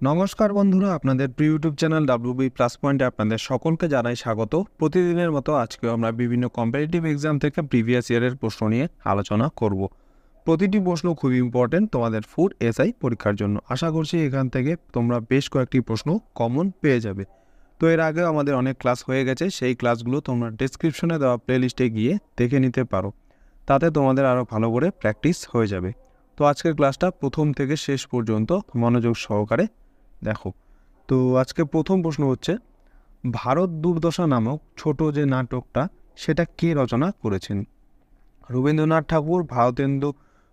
নমস্কার বন্ধুরা, আপনাদের প্রিয় ইউটিউব চ্যানেল WB প্লাস পয়েন্টে আপনাদের সকলকে জানাই স্বাগত। প্রতিদিনের মতো আজকেও আমরা বিভিন্ন কম্পিটিটিভ এক্সাম থেকে প্রিভিয়াস ইয়ারের প্রশ্ন নিয়ে আলোচনা করব। প্রতিটি প্রশ্ন খুবই ইম্পর্টেন্ট তোমাদের ফুড এসআই পরীক্ষার জন্য। আশা করছি এখান থেকে তোমরা বেশ কয়েকটি প্রশ্ন কমন পেয়ে যাবে। তো এর আগে আমাদের অনেক ক্লাস হয়ে গেছে, সেই ক্লাসগুলো তোমরা ডেসক্রিপশনে দেওয়া প্লেলিস্টে গিয়ে দেখে নিতে পারো, তাতে তোমাদের আরও ভালো করে প্র্যাকটিস হয়ে যাবে। তো আজকের ক্লাসটা প্রথম থেকে শেষ পর্যন্ত মনোযোগ সহকারে দেখো। তো আজকে প্রথম প্রশ্ন হচ্ছে, ভারত দুর্দশা নামক ছোট যে নাটকটা সেটা কে রচনা করেছেন? রবীন্দ্রনাথ ঠাকুর, ভারতেন্দু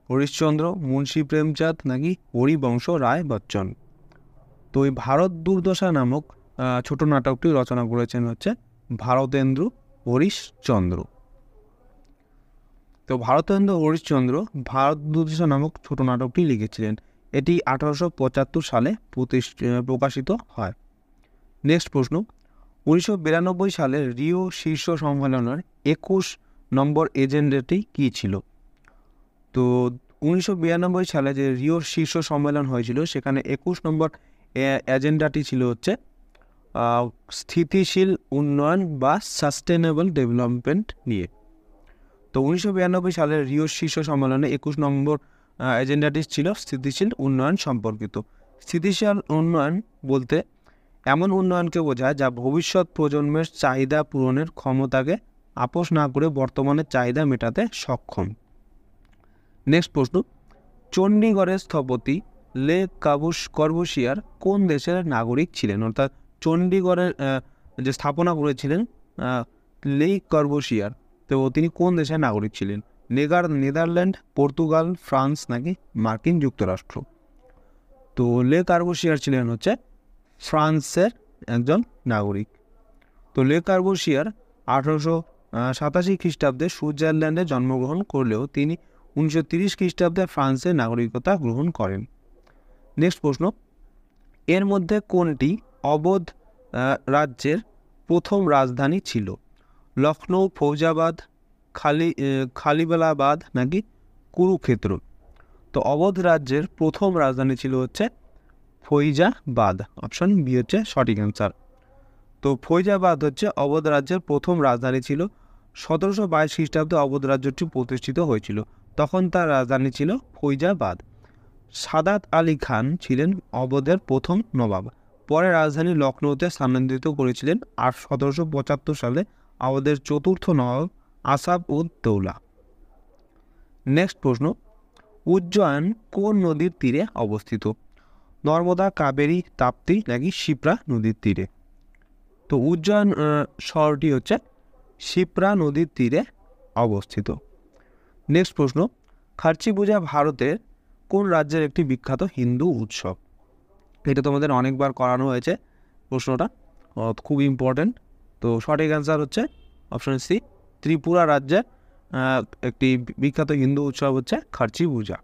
হরিশ্চন্দ্র, মুন্সী প্রেমচাঁদ নাকি হরিবংশ রায় বচ্চন? তো এই ভারত দুর্দশা নামক ছোট নাটকটি রচনা করেছেন হচ্ছে ভারতেন্দু হরিশ্চন্দ্র। তো ভারতেন্দু হরিশ্চন্দ্র ভারত দুর্দশা নামক ছোট নাটকটি লিখেছিলেন। এটি 1875 সালে প্রকাশিত হয়। নেক্সট প্রশ্ন, 1992 সালে রিও শীর্ষ সম্মেলনের 21 নম্বর এজেন্ডাটি কী ছিল? তো 1992 সালে যে রিও শীর্ষ সম্মেলন হয়েছিল সেখানে 21 নম্বর এজেন্ডাটি ছিল হচ্ছে স্থিতিশীল উন্নয়ন বা সাস্টেনেবল ডেভেলপমেন্ট নিয়ে। তো 1992 সালের রিও শীর্ষ সম্মেলনে 21 নম্বর এজেন্ডাটি ছিল স্থিতিশীল উন্নয়ন সম্পর্কিত। স্থিতিশীল উন্নয়ন বলতে এমন উন্নয়নকে বোঝায় যা ভবিষ্যৎ প্রজন্মের চাহিদা পূরণের ক্ষমতাকে আপোস না করে বর্তমানের চাহিদা মেটাতে সক্ষম। নেক্সট প্রশ্ন, চণ্ডীগড়ের স্থপতি লে কর্বুসিয়ার কোন দেশের নাগরিক ছিলেন? অর্থাৎ চণ্ডীগড়ের যে স্থাপনা করেছিলেন লে কর্বুসিয়ার, তো তিনি কোন দেশের নাগরিক ছিলেন? নেদারল্যান্ড, পর্তুগাল, ফ্রান্স নাকি মার্কিন যুক্তরাষ্ট্র? তো লে কর্বুসিয়ার ছিলেন হচ্ছে ফ্রান্সের একজন নাগরিক। তো লে কর্বুসিয়ার 1887 খ্রিস্টাব্দে সুইজারল্যান্ডে জন্মগ্রহণ করলেও তিনি 1930 খ্রিস্টাব্দে ফ্রান্সের নাগরিকতা গ্রহণ করেন। নেক্সট প্রশ্ন, এর মধ্যে কোনটি অবধ রাজ্যের প্রথম রাজধানী ছিল? লখনৌ, ফৌজাবাদ, খালিবালাবাদ নাকি কুরুক্ষেত্র? তো অবধ রাজ্যের প্রথম রাজধানী ছিল হচ্ছে ফৈজাবাদ। অপশন বি হচ্ছে সঠিক অ্যান্সার। তো ফৈজাবাদ হচ্ছে অবধ রাজ্যের প্রথম রাজধানী ছিল। 1722 খ্রিস্টাব্দে অবধ রাজ্যটি প্রতিষ্ঠিত হয়েছিল, তখন তার রাজধানী ছিল ফৈজাবাদ। সাদাত আলী খান ছিলেন অবধের প্রথম নবাব, পরে রাজধানী লখনৌতে স্থানান্তরিত করেছিলেন 1775 সালে অবধের চতুর্থ নবাব আসাফ উদ দৌলা। নেক্সট প্রশ্ন, উজ্জয়ন কোন নদীর তীরে অবস্থিত? নর্মদা, কাবেরী, তাপ্তি নাকি শিপ্রা নদীর তীরে? তো উজ্জয়ন শহরটি হচ্ছে শিপ্রা নদীর তীরে অবস্থিত। নেক্সট প্রশ্ন, খার্চি পূজা ভারতের কোন রাজ্যের একটি বিখ্যাত হিন্দু উৎসব? এটা তোমাদের অনেকবার করানো হয়েছে প্রশ্নটা, খুব ইম্পর্টেন্ট। তো সঠিক অ্যান্সার হচ্ছে অপশন সি, ত্রিপুরা রাজ্যের একটি বিখ্যাত হিন্দু উৎসব হচ্ছে খার্চি পূজা।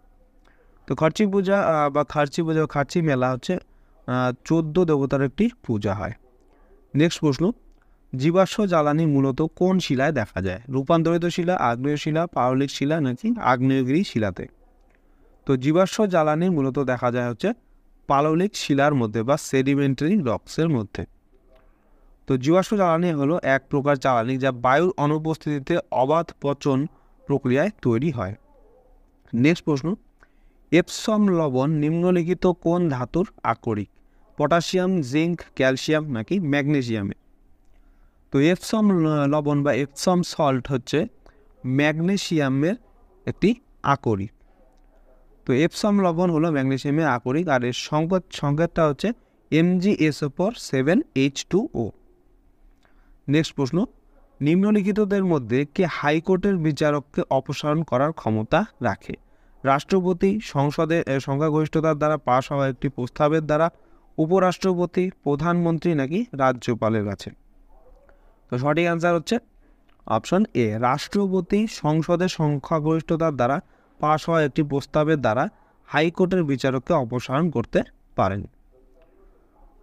তো খার্চি পূজা বা খার্চি মেলা হচ্ছে 14 দেবতার একটি পূজা হয়। নেক্সট প্রশ্ন, জীবাশ্ম জ্বালানি মূলত কোন শিলায় দেখা যায়? রূপান্তরিত শিলা, আগ্নেয় শিলা, পাললিক শিলা নাকি আগ্নেয়গিরি শিলাতে? তো জীবাশ্ম জ্বালানি মূলত দেখা যায় হচ্ছে পাললিক শিলার মধ্যে বা সেডিমেন্টারি রক্সের মধ্যে। তো জীবাশ্ম জ্বালানি হলো এক প্রকার জ্বালানি যা বায়ুর অনুপস্থিতিতে অবাধ পচন প্রক্রিয়ায় তৈরি হয়। নেক্সট প্রশ্ন, এপসম লবণ নিম্নলিখিত কোন ধাতুর আকরিক? পটাশিয়াম, জিঙ্ক, ক্যালসিয়াম নাকি ম্যাগনেসিয়ামে? তো এপসম লবণ বা এপসম সল্ট হচ্ছে ম্যাগনেসিয়ামের একটি আকরিক। তো এপসম লবণ হলো ম্যাগনেসিয়ামের আকরিক, আর এর সংকেতটা হচ্ছে MgSO4 7H2O। নেক্সট প্রশ্ন, নিম্নলিখিতদের মধ্যে কে হাইকোর্টের বিচারককে অপসারণ করার ক্ষমতা রাখে? রাষ্ট্রপতি, সংসদের সংখ্যাগরিষ্ঠতার দ্বারা পাশ হওয়া একটি প্রস্তাবের দ্বারা, উপরাষ্ট্রপতি, প্রধানমন্ত্রী নাকি রাজ্যপালের কাছে? তো সঠিক অ্যান্সার হচ্ছে অপশন এ, রাষ্ট্রপতি সংসদের সংখ্যাগরিষ্ঠতার দ্বারা পাশ হওয়া একটি প্রস্তাবের দ্বারা হাইকোর্টের বিচারককে অপসারণ করতে পারেন।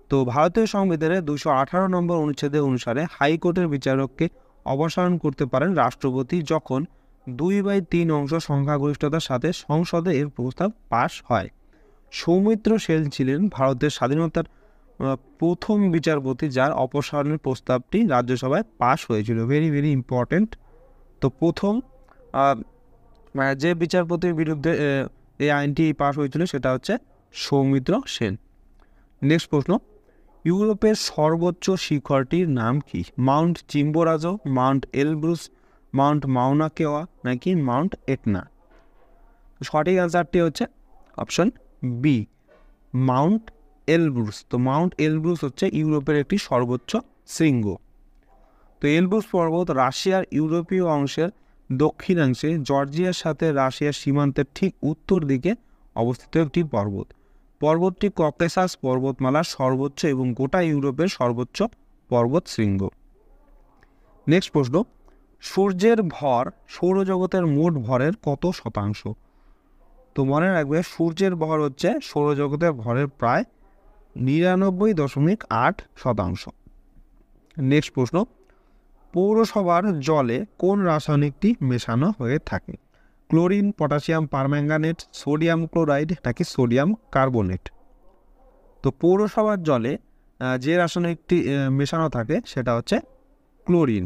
তো ভারতীয় সংবিধানের 218 নম্বর অনুচ্ছেদের অনুসারে হাইকোর্টের বিচারককে অপসারণ করতে পারেন রাষ্ট্রপতি যখন 2/3 অংশ সংখ্যাগরিষ্ঠতার সাথে সংসদে এর প্রস্তাব পাশ হয়। সৌমিত্র সেন ছিলেন ভারতের স্বাধীনতার প্রথম বিচারপতি যার অপসারণের প্রস্তাবটি রাজ্যসভায় পাশ হয়েছিল। Very very important. তো প্রথম যে বিচারপতির বিরুদ্ধে এই আইনটি পাশ হয়েছিল সেটা হচ্ছে সৌমিত্র সেন। নেক্সট প্রশ্ন, ইউরোপের সর্বোচ্চ শিখরটির নাম কি? Mount Chimborazo, Mount Elbrus, Mount Mauna Kea নাকি মাউন্ট এটনা? সঠিক অ্যান্সারটি হচ্ছে অপশন বি, মাউন্ট এলব্রুস। তো মাউন্ট এলব্রুস হচ্ছে ইউরোপের একটি সর্বোচ্চ শৃঙ্গ। তো এলব্রুস পর্বত রাশিয়ার ইউরোপীয় অংশের দক্ষিণাংশে জর্জিয়ার সাথে রাশিয়ার সীমান্তের ঠিক উত্তর দিকে অবস্থিত একটি পর্বত। পর্বতটি ককেসাস পর্বতমালার সর্বোচ্চ এবং গোটা ইউরোপের সর্বোচ্চ পর্বত শৃঙ্গ। নেক্সট প্রশ্ন, সূর্যের ভর সৌরজগতের মোট ভরের কত শতাংশ? তো মনে রাখবে সূর্যের ভর হচ্ছে সৌরজগতের ভরের প্রায় 99.8%। নেক্সট প্রশ্ন, পৌরসভার জলে কোন রাসায়নিকটি মেশানো হয়ে থাকে? Chlorine, potassium permanganate, sodium chloride নাকি সোডিয়াম কার্বনেট? তো পৌরসভার জলে যে রাসায়নিকটি মেশানো থাকে সেটা হচ্ছে ক্লোরিন।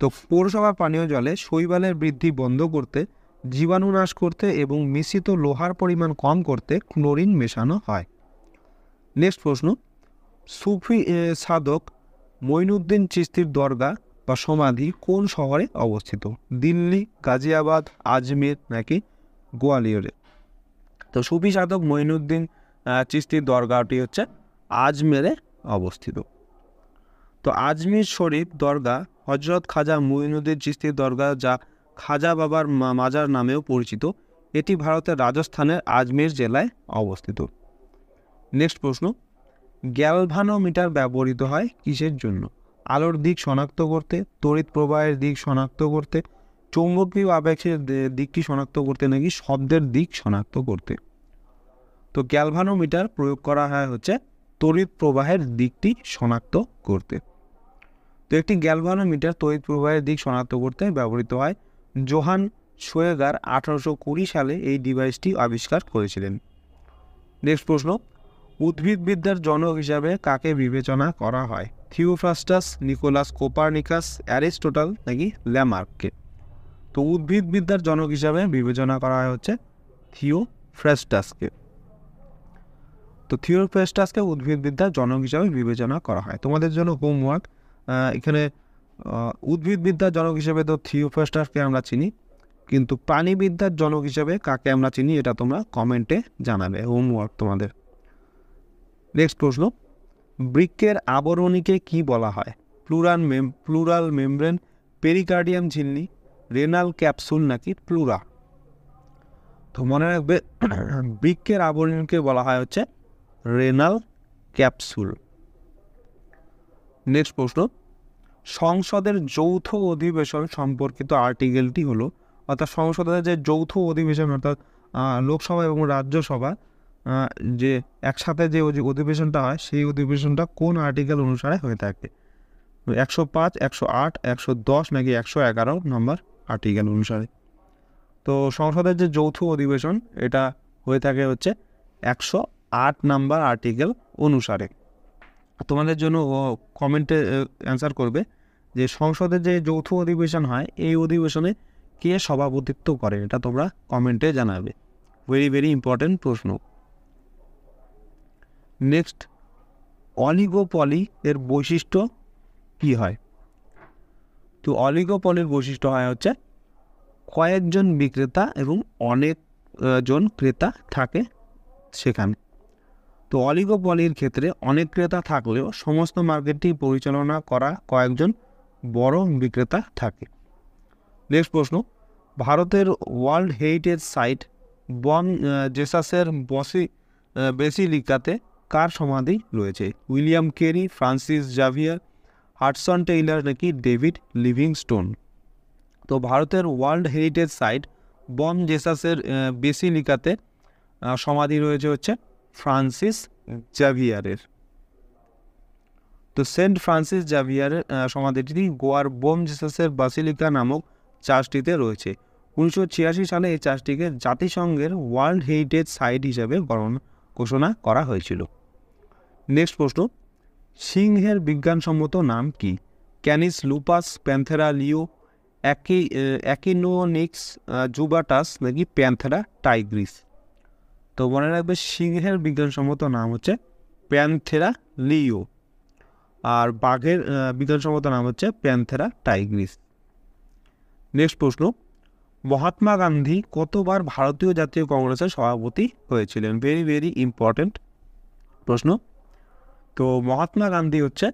তো পৌরসভার পানীয় জলে শৈবালের বৃদ্ধি বন্ধ করতে, জীবাণু নাশ করতে এবং মিশ্রিত লোহার পরিমাণ কম করতে ক্লোরিন মেশানো হয়। নেক্সট প্রশ্ন, সুফি সাধক মঈনুদ্দিন চিশতির দরগা বা সমাধি কোন শহরে অবস্থিত? দিল্লি, গাজিয়াবাদ, আজমির নাকি গোয়ালিয়রে? তো সুফি সাধক মঈনুদ্দিন চিশতির দরগাটি হচ্ছে আজমেরে অবস্থিত। তো আজমির শরীফ দরগা হজরত খাজা মঈনুদ্দিন চিশতির দরগা, যা খাজা বাবার মাজার নামেও পরিচিত, এটি ভারতের রাজস্থানের আজমের জেলায় অবস্থিত। নেক্সট প্রশ্ন, গ্যালভানোমিটার ব্যবহৃত হয় কিসের জন্য? আলোর দিক শনাক্ত করতে, তড়িৎ প্রবাহের দিক শনাক্ত করতে, চৌম্বকীয় আবেশের দিকটি শনাক্ত করতে নাকি শব্দের দিক শনাক্ত করতে? তো গ্যালভানোমিটার প্রয়োগ করা হয় হচ্ছে তড়িৎ প্রবাহের দিকটি শনাক্ত করতে। তো একটি গ্যালভানোমিটার তড়িৎ প্রবাহের দিক শনাক্ত করতে ব্যবহৃত হয়। জোহান শোয়েগার 1820 সালে এই ডিভাইসটি আবিষ্কার করেছিলেন। নেক্সট প্রশ্ন, উদ্ভিদবিদ্যার জনক হিসাবে কাকে বিবেচনা করা হয়? থিওফ্রাস্টাস, নিকোলাস কোপারনিকাস, অ্যারিস্টোটল নাকি ল্যামার্ককে? তো উদ্ভিদবিদ্যার জনক হিসাবে বিবেচনা করা হয় হচ্ছে থিওফ্রাস্টাসকে। তো থিওফ্রাস্টাসকে উদ্ভিদবিদ্যার জনক হিসাবে বিবেচনা করা হয়। তোমাদের জন্য হোমওয়ার্ক, এখানে উদ্ভিদবিদ্যার জনক হিসেবে তো থিওফ্রাস্টাসকে আমরা চিনি, কিন্তু প্রাণীবিদ্যার জনক হিসেবে কাকে আমরা চিনি এটা তোমরা কমেন্টে জানাবে, হোমওয়ার্ক তোমাদের। নেক্সট প্রশ্ন, বৃক্কের আবরণীকে কি বলা হয়? প্লুরাল মেমব্রেন, পেরিকার্ডিয়াম ঝিল্লি, রেনাল ক্যাপসুল নাকি প্লুরা? তো মনে রাখবে বৃক্কের আবরণীকে বলা হয় হচ্ছে রেনাল ক্যাপসুল। নেক্সট প্রশ্ন, সংসদের যৌথ অধিবেশন সম্পর্কিত আর্টিকেলটি হলো, অর্থাৎ সংসদের যে যৌথ অধিবেশন, অর্থাৎ লোকসভা এবং রাজ্যসভা যে একসাথে যে অধিবেশনটা হয় সেই অধিবেশনটা কোন আর্টিকেল অনুসারে হয়ে থাকে? 105, 108, 110 নাকি 111 নম্বর আর্টিকেল অনুসারে? তো সংসদের যে যৌথ অধিবেশন এটা হয়ে থাকে হচ্ছে 108 নাম্বার আর্টিকেল অনুসারে। তোমাদের জন্য কমেন্টে অ্যান্সার করবে যে সংসদের যে যৌথ অধিবেশন হয় এই অধিবেশনে কে সভাপতিত্ব করে, এটা তোমরা কমেন্টে জানাবে। ভেরি ভেরি ইম্পর্টেন্ট প্রশ্ন। নেক্সট, অলিগোপলি এর বৈশিষ্ট্য কি হয়? তো অলিগোপলির বৈশিষ্ট্য হয় হচ্ছে কয়েকজন বিক্রেতা এবং অনেক জন ক্রেতা থাকে সেখানে। তো অলিগোপলির ক্ষেত্রে অনেক ক্রেতা থাকলেও সমস্ত মার্কেটটি পরিচালনা করা কয়েকজন বড় বিক্রেতা থাকে। নেক্সট প্রশ্ন, ভারতের ওয়ার্ল্ড হেরিটেজ সাইট বন জেসাসের বেসিলিকাতে কার সমাধি রয়েছে? William Carey, Francis Javier, Hudson Taylor নাকি ডেভিড লিভিংস্টোন? তো ভারতের ওয়ার্ল্ড হেরিটেজ সাইট বন জেসাসের বেসিলিকাতে সমাধি রয়েছে হচ্ছে ফ্রান্সিস জাভিয়ারের। তো সেন্ট ফ্রান্সিস জাভিয়ারের সমাধিটি গোয়ার বোম জেসাসের বাসিলিকা নামক চার্চটিতে রয়েছে। 1986 সালে এই চার্চটিকে জাতিসংঘের ওয়ার্ল্ড হেরিটেজ সাইট হিসেবে ঘোষণা করা হয়েছিল। নেক্সট প্রশ্ন, সিংহের বিজ্ঞানসম্মত নাম কি? ক্যানিস লুপাস, প্যান্থেরা লিও, অ্যাকিনোনিক্স জুবাটাস নাকি প্যান্থেরা টাইগ্রিস? তো মনে রাখবে সিংহের বিজ্ঞানসম্মত নাম হচ্ছে প্যান্থেরা লিও, আর বাঘের বিজ্ঞানসম্মত নাম হচ্ছে প্যান্থেরা টাইগ্রিস। নেক্সট প্রশ্ন, মহাত্মা গান্ধী কতবার ভারতীয় জাতীয় কংগ্রেসের সভাপতি হয়েছিলেন? ভেরি ভেরি ইম্পর্টেন্ট প্রশ্ন। তো মহাত্মা গান্ধী হচ্ছে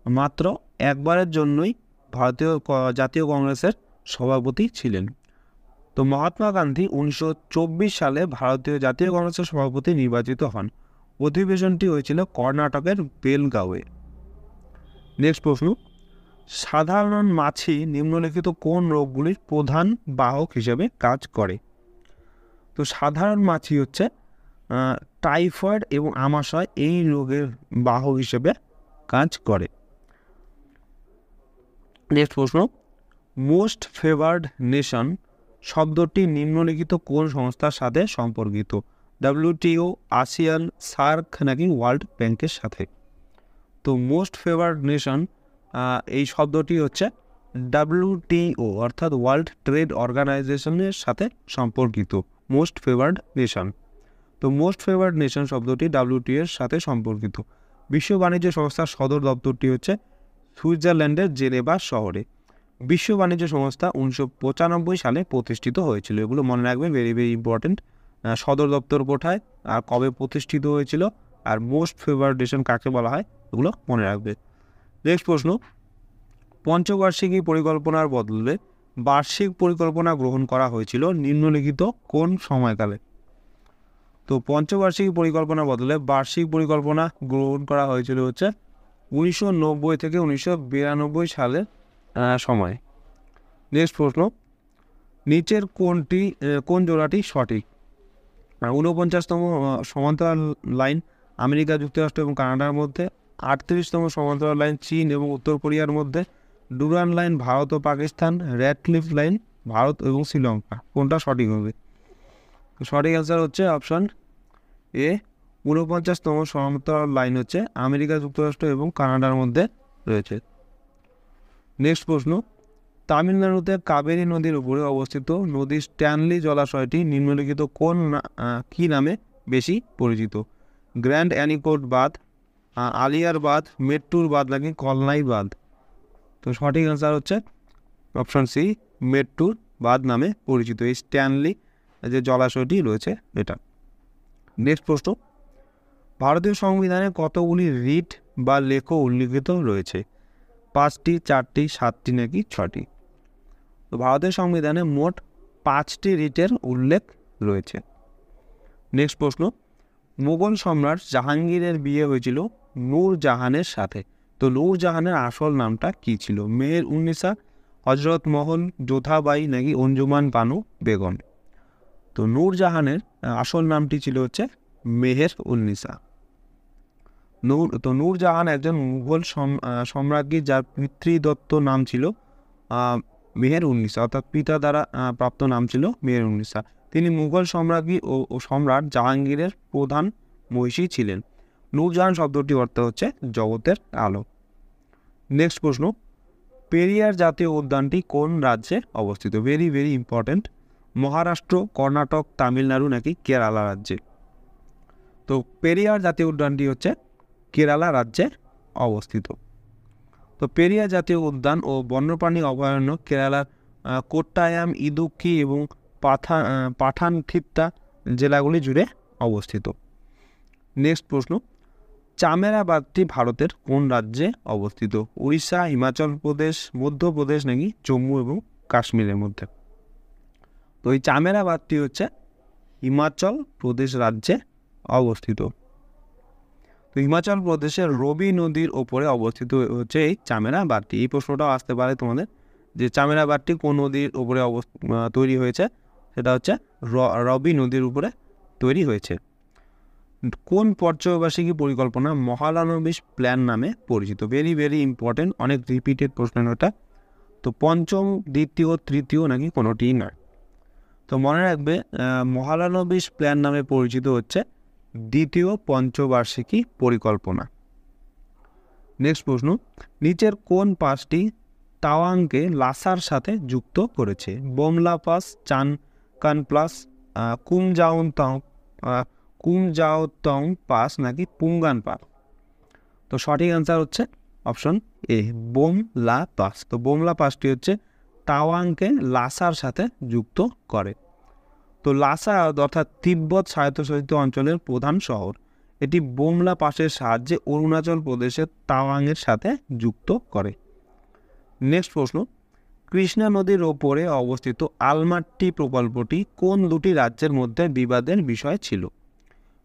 মাত্র একবারের জন্যই ভারতীয় জাতীয় কংগ্রেসের সভাপতি ছিলেন। তো মহাত্মা গান্ধী 1924 সালে ভারতীয় জাতীয় কংগ্রেসের সভাপতি নির্বাচিত হন। অধিবেশনটি হয়েছিল কর্ণাটকের বেলগাঁওয়ে। নেক্সট প্রশ্ন, সাধারণ মাছি নিম্নলিখিত কোন রোগগুলির প্রধান বাহক হিসেবে কাজ করে? তো সাধারণ মাছি হচ্ছে টাইফয়েড এবং আমাশয় এই রোগের বাহক হিসেবে কাজ করে। নেক্সট প্রশ্ন, মোস্ট ফেভার্ড নেশন শব্দটি নিম্নলিখিত কোন সংস্থার সাথে সম্পর্কিত? WTO, আসিয়ান, সার্ক নাকি ওয়ার্ল্ড ব্যাংকের সাথে? তো মোস্ট ফেভার্ড নেশন এই শব্দটি হচ্ছে WTO অর্থাৎ ওয়ার্ল্ড ট্রেড অর্গানাইজেশনের সাথে সম্পর্কিত মোস্ট ফেভার্ড নেশন। তো মোস্ট ফেভার্ড নেশন শব্দটি WTO এর সাথে সম্পর্কিত। বিশ্ব বাণিজ্য সংস্থার সদর দপ্তরটি হচ্ছে সুইজারল্যান্ডের জেনেভা শহরে। বিশ্ব বাণিজ্য সংস্থা 1995 সালে প্রতিষ্ঠিত হয়েছিল। এগুলো মনে রাখবে, ভেরি ভেরি ইম্পর্টেন্ট। সদর দপ্তর কোথায় আর কবে প্রতিষ্ঠিত হয়েছিল আর মোস্ট ফেভার্ড নেশন কাকে বলা হয়, এগুলো মনে রাখবে। নেক্সট প্রশ্ন, পঞ্চবার্ষিকী পরিকল্পনার বদলে বার্ষিক পরিকল্পনা গ্রহণ করা হয়েছিল নিম্নলিখিত কোন সময়কালে? তো পঞ্চবার্ষিকী পরিকল্পনার বদলে বার্ষিক পরিকল্পনা গ্রহণ করা হয়েছিল হচ্ছে 1990 থেকে 1992 সালের সময়। নেক্সট প্রশ্ন, নিচের কোন জোড়াটি সঠিক? 49তম সমান্তরাল লাইন আমেরিকা যুক্তরাষ্ট্র এবং কানাডার মধ্যে, 38তম সমান্তরাল লাইন চীন এবং উত্তর কোরিয়ার মধ্যে, ডুরান লাইন ভারত ও পাকিস্তান, র্যাডক্লিফ লাইন ভারত এবং শ্রীলঙ্কা। কোনটা সঠিক হবে? সঠিক অ্যান্সার হচ্ছে অপশন এ, 49তম সমান্তরাল লাইন হচ্ছে আমেরিকা যুক্তরাষ্ট্র এবং কানাডার মধ্যে রয়েছে। নেক্সট প্রশ্ন, তামিলনাড়ুতে কাবেরী নদীর উপরে অবস্থিত নদী স্ট্যানলি জলাশয়টি নিম্নলিখিত কি নামে বেশি পরিচিত? গ্র্যান্ড অ্যানিকোট বাঁধ, আলিয়ার বাঁধ, মেট্টুর বাঁধ নাকি কলনাই বাঁধ? তো সঠিক অ্যান্সার হচ্ছে অপশন সি, মেট্টুর বাঁধ নামে পরিচিত এই স্ট্যানলি যে জলাশয়টি রয়েছে এটা। নেক্সট প্রশ্ন, ভারতীয় সংবিধানে কতগুলি রিট বা লেখ উল্লিখিত রয়েছে? 5টি, 4টি, 7টি নাকি 6টি? তো ভারতের সংবিধানে মোট 5টি রিটের উল্লেখ রয়েছে। নেক্সট প্রশ্ন, মুঘল সম্রাট জাহাঙ্গীরের বিয়ে হয়েছিল নূরজাহানের সাথে। তো নূরজাহানের আসল নামটা কি ছিল? মেহের উন্নিসা, হজরত মহল, যোধাবাই নাকি অঞ্জুমান বানু বেগম? তো নূরজাহানের আসল নামটি ছিল হচ্ছে মেহের উন্নিসা। নূরজাহান একজন মুঘল সম্রাজ্ঞী যার পিতৃদত্ত নাম ছিল মেহের উন্নিসা, অর্থাৎ পিতা দ্বারা প্রাপ্ত নাম ছিল মেহের উন্নিসা। তিনি মুঘল সম্রাজ্ঞী ও সম্রাট জাহাঙ্গীরের প্রধান মহিষী ছিলেন। নূরজাহান শব্দটির অর্থ হচ্ছে জগতের আলো। নেক্সট প্রশ্ন, পেরিয়ার জাতীয় উদ্যানটি কোন রাজ্যে অবস্থিত? Very very important. Maharashtra, Karnataka, Tamil Nadu নাকি কেরালা রাজ্যে? তো পেরিয়ার জাতীয় উদ্যানটি হচ্ছে কেরালা রাজ্যে অবস্থিত। তো পেরিয়ার জাতীয় উদ্যান ও বন্যপ্রাণী অভয়ারণ্য কেরালার কোট্টায়াম, ইদুক্কি এবং পাঠানথিট্টা জেলাগুলি জুড়ে অবস্থিত। নেক্সট প্রশ্ন, চামেরা বাঁধটি ভারতের কোন রাজ্যে অবস্থিত? উড়িষ্যা, হিমাচল প্রদেশ, মধ্যপ্রদেশ নাকি জম্মু এবং কাশ্মীরের মধ্যে? তো এই চামেরা বাঁধটি হচ্ছে হিমাচল প্রদেশ রাজ্যে অবস্থিত। তো হিমাচল প্রদেশের রবি নদীর ওপরে অবস্থিত হচ্ছে এই চামেরা বাঁধটি। এই প্রশ্নটাও আসতে পারে তোমাদের, যে চামেরা বাঁধটি কোন নদীর উপরে তৈরি হয়েছে? সেটা হচ্ছে রবি নদীর উপরে তৈরি হয়েছে। কোন পঞ্চবার্ষিকী পরিকল্পনা মহালানবিশ প্ল্যান নামে পরিচিত? ভেরি ভেরি ইম্পর্টেন্ট, অনেক রিপিটেড প্রশ্ন এটা। তো পঞ্চম, দ্বিতীয়, তৃতীয় নাকি কোনোটিই নয়? তো মনে রাখবে মহালানবিশ প্ল্যান নামে পরিচিত হচ্ছে দ্বিতীয় পঞ্চবার্ষিকী পরিকল্পনা। নেক্সট প্রশ্ন, নিচের কোন পাসটি তাওয়াংকে লাসার সাথে যুক্ত করেছে? বোমলা পাস, চানকান প্লাস, কুমজাওতং পাস নাকি পুঙ্গান পাস? তো সঠিক অ্যান্সার হচ্ছে অপশন এ, বোমলা পাস। তো বোমলা পাসটি হচ্ছে তাওয়াংকে লাসার সাথে যুক্ত করে। তো লাসা অর্থাৎ তিব্বত স্বায়ত্তশাসিত অঞ্চলের প্রধান শহর। এটি বোমলা পাসের সাহায্যে অরুণাচল প্রদেশের তাওয়াংয়ের সাথে যুক্ত করে। নেক্সট প্রশ্ন, কৃষ্ণা নদীর ওপরে অবস্থিত আলমাট্টি প্রকল্পটি কোন দুটি রাজ্যের মধ্যে বিবাদের বিষয় ছিল?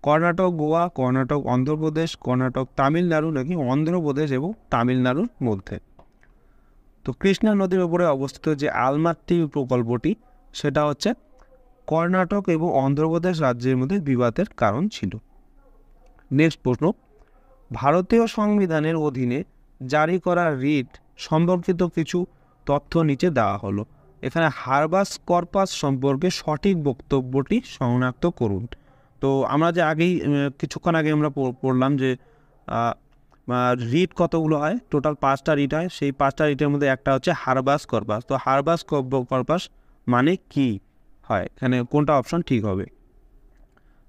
কর্ণাটক গোয়া, কর্ণাটক অন্ধ্রপ্রদেশ, কর্ণাটক তামিলনাড়ু নাকি অন্ধ্রপ্রদেশ এবং তামিলনাড়ুর মধ্যে? তো কৃষ্ণা নদীর ওপরে অবস্থিত যে আলমাট্টি প্রকল্পটি সেটা হচ্ছে কর্ণাটক এবং অন্ধ্রপ্রদেশ রাজ্যের মধ্যে বিবাদের কারণ ছিল। নেক্সট প্রশ্ন, ভারতীয় সংবিধানের অধীনে জারি করা রিট সম্পর্কিত কিছু তথ্য নিচে দেওয়া হলো। এখানে হারবাস কর্পাস সম্পর্কে সঠিক বক্তব্যটি শনাক্ত করুন। তো আমরা যে আগেই কিছুক্ষণ আগে আমরা পড়লাম যে রিট কতগুলো হয়, টোটাল 5টা রিট হয়। সেই 5টা রিটের মধ্যে একটা হচ্ছে হারবাস কর্পাস। তো হারবাস কর্পাস মানে কি হয়, এখানে কোনটা অপশন ঠিক হবে?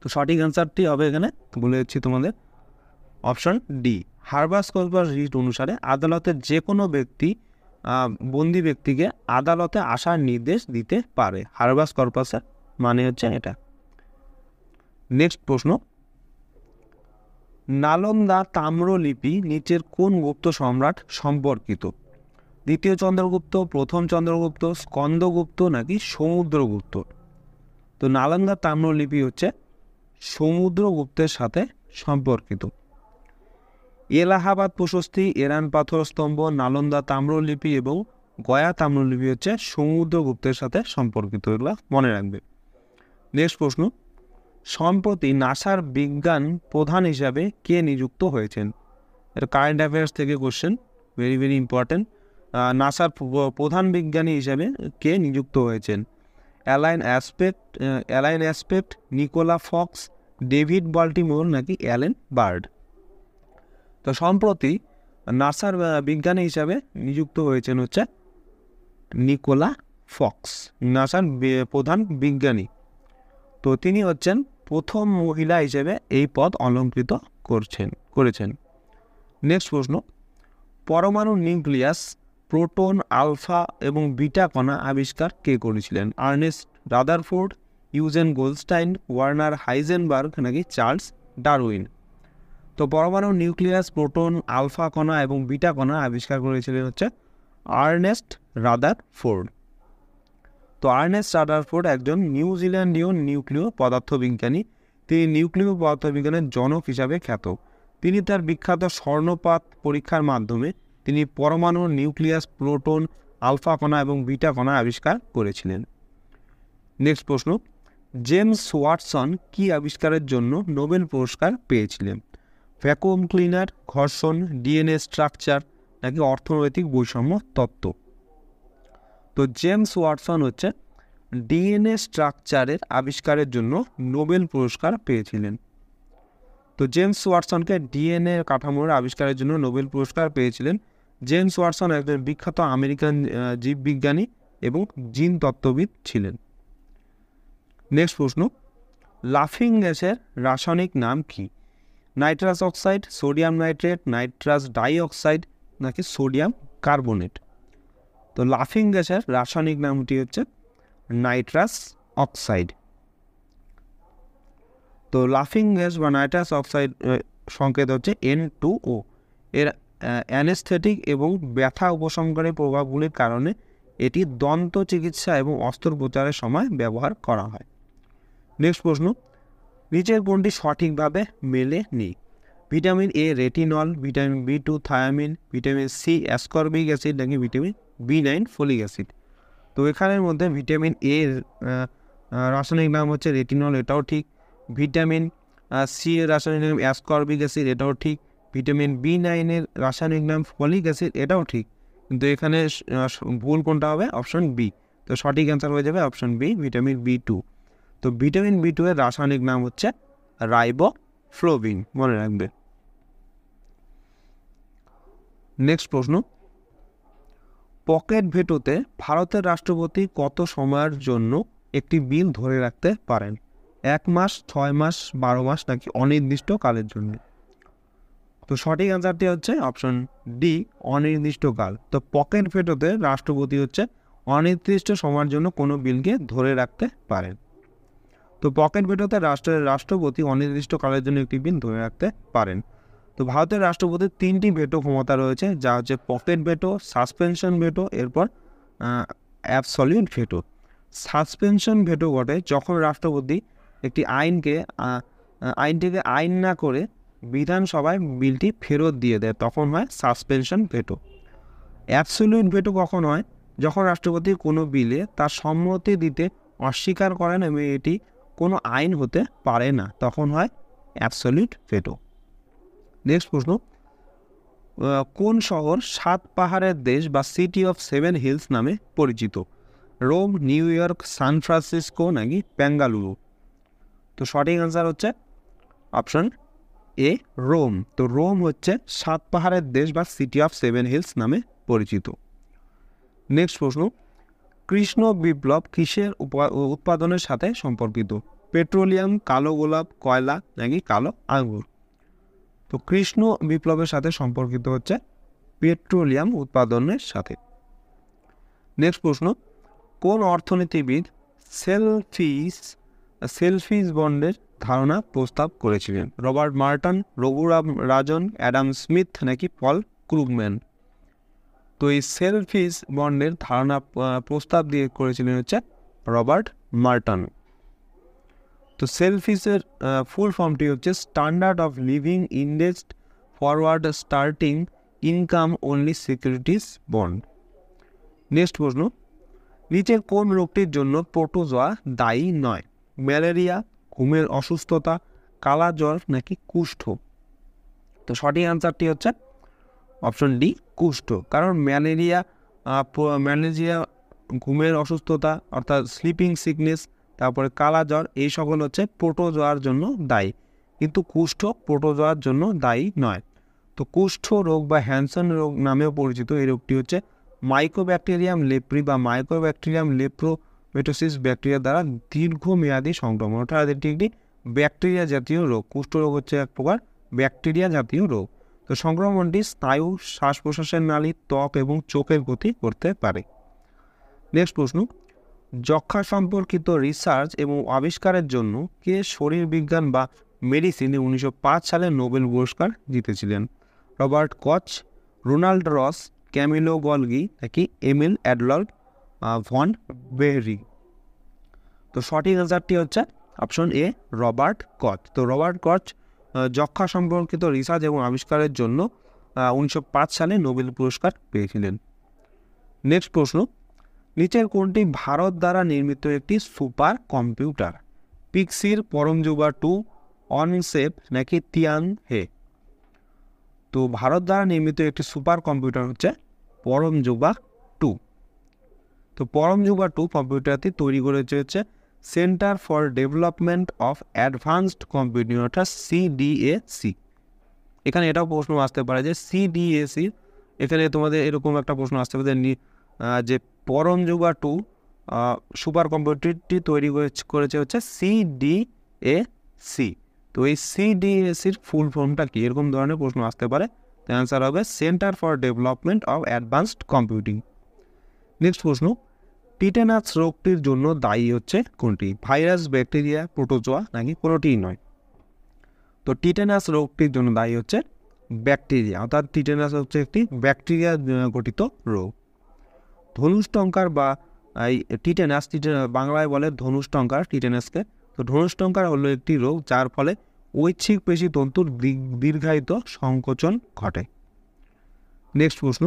তো সঠিক অ্যান্সারটি হবে এখানে বলে দিচ্ছি তোমাদের, অপশন ডি। হারবাস কর্পাস রিট অনুসারে আদালতের যে কোনো ব্যক্তি বন্দি ব্যক্তিকে আদালতে আসার নির্দেশ দিতে পারে। হারবাস কর্পাসের মানে হচ্ছে এটা। নেক্সট প্রশ্ন, নালন্দা তাম্রলিপি নিচের কোন গুপ্ত সম্রাট সম্পর্কিত? দ্বিতীয় চন্দ্রগুপ্ত, প্রথম চন্দ্রগুপ্ত, স্কন্দগুপ্ত নাকি সমুদ্রগুপ্ত? তো নালন্দা তাম্রলিপি হচ্ছে সমুদ্রগুপ্তের সাথে সম্পর্কিত। এলাহাবাদ প্রশস্তি, এরান পাথর স্তম্ভ, নালন্দা তাম্রলিপি এবং গয়া তাম্রলিপি হচ্ছে সমুদ্রগুপ্তের সাথে সম্পর্কিত, এগুলো মনে রাখবে। নেক্সট প্রশ্ন, সম্প্রতি নাসার বিজ্ঞান প্রধান হিসাবে কে নিযুক্ত হয়েছেন? এটা কারেন্ট অ্যাফেয়ার্স থেকে কোশ্চেন, ভেরি ভেরি ইম্পর্টেন্ট। নাসার প্রধান বিজ্ঞানী হিসাবে কে নিযুক্ত হয়েছেন? Alain Aspect, Nicola Fox, David Baltimore নাকি অ্যালেন বার্ড? তো সম্প্রতি নাসার বিজ্ঞানী হিসাবে নিযুক্ত হয়েছেন হচ্ছে নিকোলা ফক্স, নাসার প্রধান বিজ্ঞানী। তো তিনি হচ্ছেন প্রথম মহিলা হিসেবে এই পদ অলঙ্কৃত করেছেন। নেক্সট প্রশ্ন, পরমাণু নিউক্লিয়াস, প্রোটন, আলফা এবং বিটা কণা আবিষ্কার কে করেছিলেন? Ernst Rutherford, Eugene Goldstein, Warner Heisenberg নাকি চার্লস ডারউইন? তো পরমাণু নিউক্লিয়াস, প্রোটন, আলফা কণা এবং বিটা কণা আবিষ্কার করেছিলেন হচ্ছে আর্নেস্ট রাদারফোর্ড। তো আর্নেস্ট রাদারফোর্ড একজন নিউজিল্যান্ডীয় নিউক্লিয় পদার্থবিজ্ঞানী। তিনি নিউক্লিয় পদার্থবিজ্ঞানের জনক হিসাবে খ্যাত। তিনি তার বিখ্যাত স্বর্ণপাত পরীক্ষার মাধ্যমে তিনি পরমাণু নিউক্লিয়াস, প্রোটন, আলফা কণা এবং বিটা কণা আবিষ্কার করেছিলেন। নেক্সট প্রশ্ন, জেমস ওয়াটসন কি আবিষ্কারের জন্য নোবেল পুরস্কার পেয়েছিলেন? ভ্যাকুয়াম ক্লিনার, ঘর্ষণ, ডিএনএ স্ট্রাকচার নাকি অর্থনৈতিক বৈষম্য তত্ত্ব? তো জেমস ওয়াটসন হচ্ছে ডিএনএ স্ট্রাকচারের আবিষ্কারের জন্য নোবেল পুরস্কার পেয়েছিলেন। তো জেমস ওয়াটসনকে ডিএনএ কাঠামোর আবিষ্কারের জন্য নোবেল পুরস্কার পেয়েছিলেন। জেমস ওয়াটসন একজন বিখ্যাত আমেরিকান জীববিজ্ঞানী এবং জিন তত্ত্ববিদ ছিলেন। নেক্সট প্রশ্ন, লাফিং গ্যাসের রাসায়নিক নাম কি? Nitrous oxide, sodium nitrate, nitrous dioxide নাকি সোডিয়াম কার্বনেট? তো লাফিং গ্যাসের রাসায়নিক নামটি হচ্ছে নাইট্রাস অক্সাইড। তো লাফিং গ্যাস বা নাইট্রাস অক্সাইড সংকেত হচ্ছে N2O। এর অ্যানেস্থেটিক এবং ব্যথা উপশমকারী প্রভাবগুলির কারণে এটি দন্ত চিকিৎসা এবং অস্ত্রোপচারের সময় ব্যবহার করা হয়। নেক্সট প্রশ্ন, নিচের কোনটি সঠিকভাবে মেলেনি? Vitamin A retinol, vitamin B2 thiamine, vitamin C ascorbic acid নাকি ভিটামিন B9 ফলিক অ্যাসিড? তো এখানের মধ্যে ভিটামিন এ রাসায়নিক নাম হচ্ছে রেটিনল, এটাও ঠিক। ভিটামিন সি এর রাসায়নিক নাম অ্যাসকর্বিক অ্যাসিড, এটাও ঠিক। ভিটামিন B9 এর রাসায়নিক নাম ফলিক অ্যাসিড, এটাও ঠিক। কিন্তু এখানে ভুল কোনটা হবে? Option B. তো তো সঠিক অ্যান্সার হয়ে যাবে অপশন বি, ভিটামিন B2। তো ভিটামিন B2 এর রাসায়নিক নাম হচ্ছে রাইবোফ্লোভিন, মনে রাখবে। নেক্সট প্রশ্ন, পকেট ভেটোতে ভারতের রাষ্ট্রপতি কত সময়ের জন্য একটি বিল ধরে রাখতে পারেন? 1 মাস, 6 মাস, 12 মাস নাকি অনির্দিষ্ট কালের জন্য? তো সঠিক অ্যান্সারটি হচ্ছে অপশন ডি, অনির্দিষ্টকাল। তো পকেট ভেটোতে রাষ্ট্রপতি হচ্ছে অনির্দিষ্ট সময়ের জন্য কোনো বিলকে ধরে রাখতে পারেন। তো পকেট ভেটোতে রাষ্ট্রপতি অনির্দিষ্টকালের জন্য একটি বিল ধরে রাখতে পারেন। তো ভারতের রাষ্ট্রপতির 3টি ভেটো ক্ষমতা রয়েছে, যা হচ্ছে পকেট ভেটো, সাসপেনশন ভেটো, এরপর অ্যাবসলিউট ভেটো। সাসপেনশন ভেটো ঘটে যখন রাষ্ট্রপতি একটি আইনটিকে আইন না করে বিধানসভায় বিলটি ফেরত দিয়ে দেয়, তখন হয় সাসপেনশন ভেটো। অ্যাবসলিউট ভেটো কখন হয়? যখন রাষ্ট্রপতি কোনো বিলে তার সম্মতি দিতে অস্বীকার করেন এবং এটি কোনো আইন হতে পারে না, তখন হয় অ্যাবসলিউট ভেটো। নেক্সট প্রশ্ন, কোন শহর 7 পাহাড়ের দেশ বা সিটি অফ 7 হিলস নামে পরিচিত? Rome, New York, San Francisco নাকি বেঙ্গালুরু? তো সঠিক অ্যান্সার হচ্ছে অপশন এ, রোম। তো রোম হচ্ছে 7 পাহাড়ের দেশ বা সিটি অফ 7 হিলস নামে পরিচিত। নেক্সট প্রশ্ন, কৃষ্ণ বিপ্লব কিসের উৎপাদনের সাথে সম্পর্কিত? পেট্রোলিয়াম, কালো গোলাপ, কয়লা নাকি কালো আঙ্গুর? তো কৃষ্ণ বিপ্লবের সাথে সম্পর্কিত হচ্ছে পেট্রোলিয়াম উৎপাদনের সাথে। নেক্সট প্রশ্ন, কোন অর্থনীতিবিদ সেলফিশ বন্ডের ধারণা প্রস্তাব করেছিলেন? রবার্ট মার্টন, রঘুরাম রাজন, অ্যাডাম স্মিথ নাকি পল ক্রুগম্যান? তো এই সেলফিশ বন্ডের ধারণা প্রস্তাব দিয়ে করেছিলেন হচ্ছে রবার্ট মার্টন। তো সেলফিশের ফুল ফর্মটি হচ্ছে standard of living indexed forward starting income only securities bond. Next প্রশ্ন, নিচের কোন রোগটির জন্য প্রোটোজোয়া দায়ী নয়? ম্যালেরিয়া, ঘুমের অসুস্থতা, কালা জ্বর নাকি কুষ্ঠ? তো সঠিক অ্যান্সারটি হচ্ছে অপশন ডি, কুষ্ঠ। কারণ ম্যালেরিয়া, ঘুমের অসুস্থতা অর্থাৎ স্লিপিং সিকনেস, তারপরে কালা জ্বর, এই সকল হচ্ছে প্রোটোজোয়ার জন্য দায়ী, কিন্তু কুষ্ঠ প্রোটোজোয়ার জন্য দায়ী নয়। তো কুষ্ঠ রোগ বা হ্যানসন রোগ নামেও পরিচিত এই রোগটি হচ্ছে মাইকোব্যাকটেরিয়াম লেপ্রি বা মাইকোব্যাকটেরিয়াম লেপ্রোমেটোসিস ব্যাকটেরিয়া দ্বারা দীর্ঘমেয়াদী সংক্রমণ, অর্থাৎ এটি একটি ব্যাকটেরিয়া জাতীয় রোগ। কুষ্ঠ রোগ হচ্ছে এক প্রকার ব্যাকটেরিয়া জাতীয় রোগ। তো সংক্রমণটি স্নায়ু, শ্বাস প্রশ্বাসের নালী, ত্বক এবং চোখের ক্ষতি করতে পারে। নেক্সট প্রশ্ন, যক্ষ্মা সম্পর্কিত রিসার্চ এবং আবিষ্কারের জন্য কে শরীরবিজ্ঞান বা মেডিসিনে 1905 সালে নোবেল পুরস্কার জিতেছিলেন? রবার্ট কচ, রোনাল্ড রস, ক্যামিলো গলগি নাকি এমিল অ্যাডলফ ভন বেহরি? তো সঠিক অ্যান্সারটি হচ্ছে অপশন এ, রবার্ট কচ। তো রবার্ট কচ যক্ষ্মা সম্পর্কিত রিসার্চ এবং আবিষ্কারের জন্য 1905 সালে নোবেল পুরস্কার পেয়েছিলেন। নেক্সট প্রশ্ন, নিচের কোনটি ভারত দ্বারা নির্মিত একটি সুপার কম্পিউটার? পিক্সির, পরমযুবা 2, অনসেপ নাকি তিয়ান হে? তো ভারত দ্বারা নির্মিত একটি সুপার কম্পিউটার হচ্ছে পরমযুবা 2। তো পরমযুবা 2 কম্পিউটারটি তৈরি করেছে হচ্ছে centre for development of advanced computing, অর্থাৎ CDAC। এখানে এটাও প্রশ্ন আসতে পারে যে CDAC, এখানে তোমাদের এরকম একটা প্রশ্ন আসতে পারে যে পরমযুবা 2 সুপার কম্পিউটারটি তৈরি করেছে হচ্ছে CDAC। তো এই CDACর ফুল ফর্মটা কি, এরকম ধরনের প্রশ্ন আসতে পারে। তো অ্যান্সার হবে centre for development of advanced computing. Next প্রশ্ন, টিটেনাস রোগটির জন্য দায়ী হচ্ছে কোনটি? ভাইরাস, ব্যাকটেরিয়া, প্রোটোজোয়া নাকি কোনোটিই নয়? তো টিটেনাস রোগটির জন্য দায়ী হচ্ছে ব্যাকটেরিয়া, অর্থাৎ টিটেনাস হচ্ছে একটি ব্যাকটেরিয়া গঠিত রোগ। ধনুষ্টঙ্কার বা এই টিটেনাস, বাংলায় বলে ধনুষ্টঙ্কার টিটেনাসকে। তো ধনুষ্টঙ্কার হলো একটি রোগ যার ফলে ঐচ্ছিক পেশি তন্তুর দীর্ঘায়িত সংকোচন ঘটে। নেক্সট প্রশ্ন,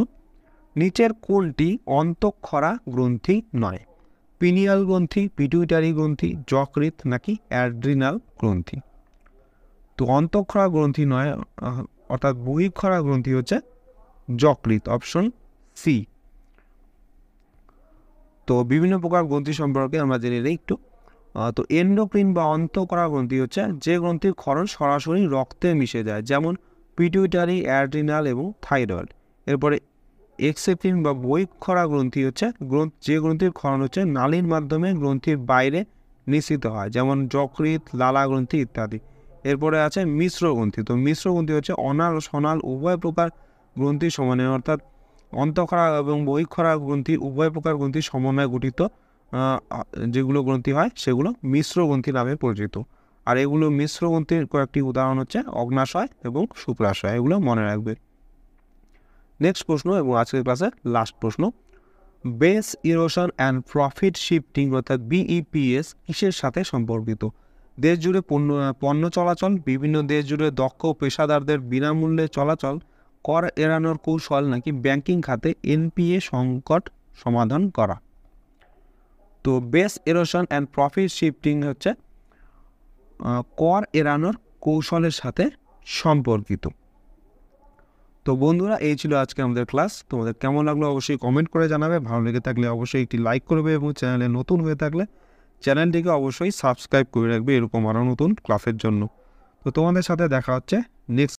নিচের কোনটি অন্তঃক্ষরা গ্রন্থি নয়? পিনিয়াল গ্রন্থি, পিটুইটারি গ্রন্থি, যকৃৎ নাকি অ্যাড্রিনাল গ্রন্থি? তো অন্তঃক্ষরা গ্রন্থি নয়, অর্থাৎ বহিঃক্ষরা গ্রন্থি হচ্ছে যকৃৎ, অপশন সি। তো বিভিন্ন প্রকার গ্রন্থি সম্পর্কে আমরা জেনে নিই একটু। তো এন্ডোক্রিন বা অন্তঃকরা গ্রন্থি হচ্ছে যে গ্রন্থির ক্ষরণ সরাসরি রক্তে মিশে যায়, যেমন পিটুইটারি, অ্যাড্রিনাল এবং থাইরয়েড। এরপরে এক্সেপ্টিন বা বহিঃক্ষরা গ্রন্থি হচ্ছে যে গ্রন্থির ক্ষরণ হচ্ছে নালীর মাধ্যমে গ্রন্থির বাইরে নিঃসৃত হয়, যেমন যকৃৎ, লালা গ্রন্থি ইত্যাদি। এরপরে আছে মিশ্র গ্রন্থি। তো মিশ্র গ্রন্থি হচ্ছে অনাল ও সনাল উভয় প্রকার গ্রন্থির সমন্বয়, অর্থাৎ অন্তঃক্ষরা এবং বহিঃক্ষরা গ্রন্থি উভয় প্রকার গ্রন্থির সমন্বয়ে গঠিত যেগুলো গ্রন্থি হয় সেগুলো মিশ্র গ্রন্থি নামে পরিচিত। আর এগুলো মিশ্র গ্রন্থির কয়েকটি উদাহরণ হচ্ছে অগ্নাশয় এবং শুক্রাশয়, এগুলো মনে রাখবে। নেক্সট প্রশ্ন এবং আজকের ক্লাসের লাস্ট প্রশ্ন, base erosion and profit shifting অর্থাৎ বিইপিএস কিসের সাথে সম্পর্কিত? দেশ জুড়ে পণ্য চলাচল, বিভিন্ন দেশ জুড়ে দক্ষ পেশাদারদের বিনামূল্যে চলাচল, কর এড়ানোর কৌশল, নাকি ব্যাংকিং খাতে এনপিএ সংকট সমাধান করা? তো base erosion and profit shifting হচ্ছে কর এড়ানোর কৌশলের সাথে সম্পর্কিত। তো বন্ধুরা, এই ছিল আজকে আমাদের ক্লাস। তোমাদের কেমন লাগলো অবশ্যই কমেন্ট করে জানাবে। ভালো লেগে থাকলে অবশ্যই একটি লাইক করবে এবং চ্যানেলে নতুন হয়ে থাকলে চ্যানেলটিকে অবশ্যই সাবস্ক্রাইব করে রাখবে এরকম আরও নতুন ক্লাসের জন্য। তো তোমাদের সাথে দেখা হচ্ছে নেক্সট